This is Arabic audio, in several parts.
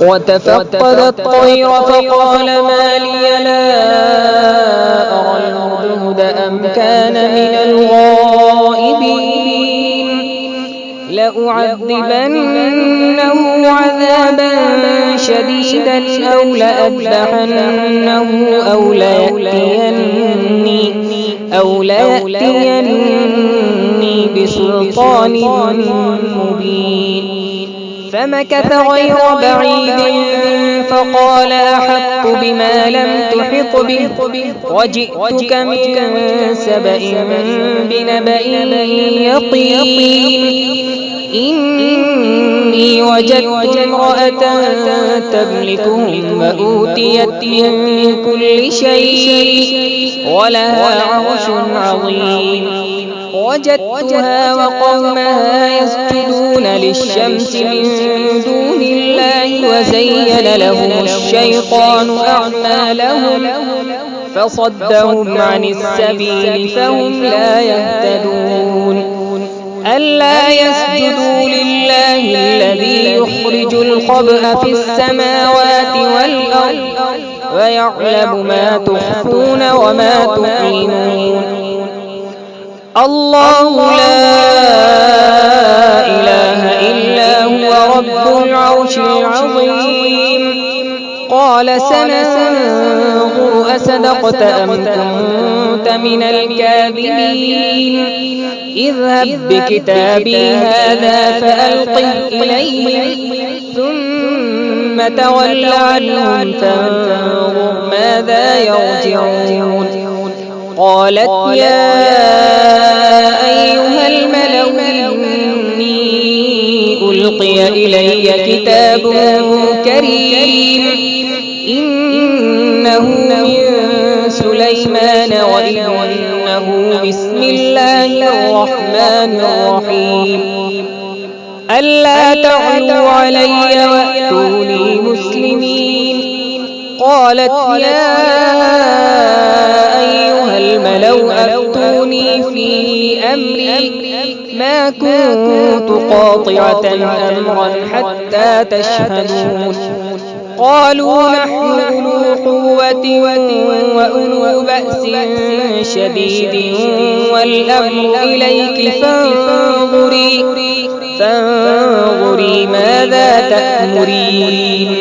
وتفقد الطير فقال ما لي لا أرى الهدهد أم كان من الغائبين لأعذبنه عذابا شديدا أو لأذبحنه أو ليأتيني بسلطان مبين فمكث غير بعيد فقال أحط بما لم تحط به وجئتك من سبأ بنبأ يقين إني وجدت امرأة تملكهم وأوتيت من كل شيء ولها عرش عظيم وجدتها وقومها يسجدون للشمس من دون الله وزين لهم الشيطان أعمالهم فصدهم عن السبيل فهم لا يهتدون ألا يسجدوا لله الذي يخرج الخبأ في السماوات والأرض ويعلم ما تخفون وما تعلنون الله لا إله إلا هو رب العرش العظيم قال سننظر أصدقت أم كنت من الكاذبين اذهب بكتابي هذا فألقه إليه ثم تول عنهم فانظر ماذا يرجعون قالت يا أيها الملأ إني ألقي إلي كتاب كريم إنه من سليمان وإنه بسم الله الرحمن الرحيم ألا تعلوا علي وأتوني مسلمين قالت يا أيها الملأ أفتوني في أمري ما كنت قاطعة أمرا حتى تشهدون قالوا نحن أولو قوة وأولو بأس شديد والأمر إليك فانظري ماذا تأمرين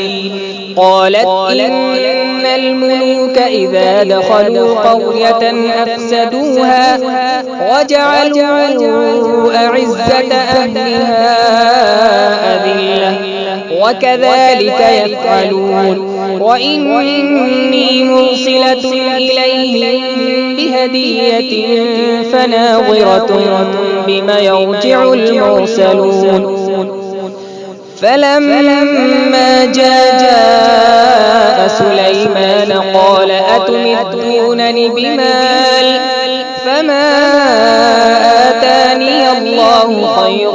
قالت إن الملوك إذا دخلوا قرية أفسدوها وجعلوا أعزة أهلها أذلة وكذلك يفعلون وإني مرسلة إليهم بهدية فناظرة بما يرجع المرسلون فلما جاء سليمان قال أتمدونني بمال فما آتاني الله خير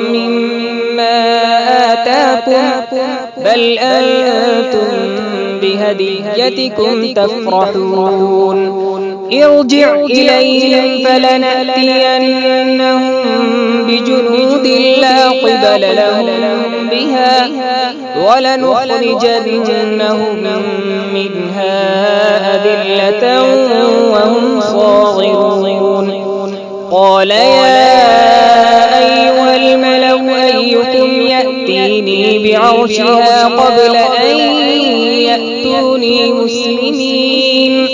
مما آتاكم بل أنتم بهديتكم تفرحون ارجع إليهم فلنأتينهم بجنود لا قبل لهم بها ولنخرجنهم منها أذلة وهم صاغرون قال يا أيها الملأ أيكم يأتيني بعرشها قبل أن يأتوني مسلمين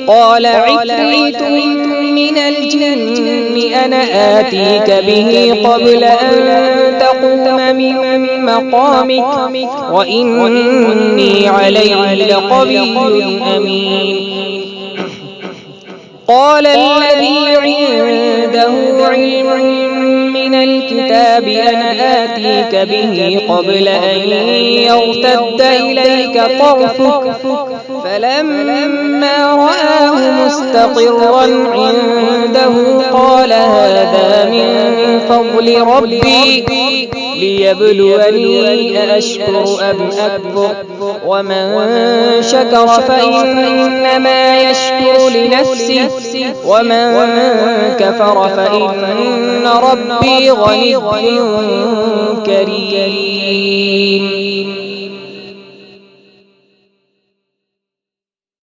قال عفريت من الجن أنا آتيك به قبل أن تقوم من مقامك وإني عليه لقوي أمين قال الذي عنده علم من الكتاب أنا آتيك به قبل أن يرتد إليك طرفك فلما رآه مستقرا عنده قال هذا من فضل ربي ليبلوني أأشكر أم أكفر ومن شكر فإنما يشكر لنفسه ومن كفر فإن ربي غني كريم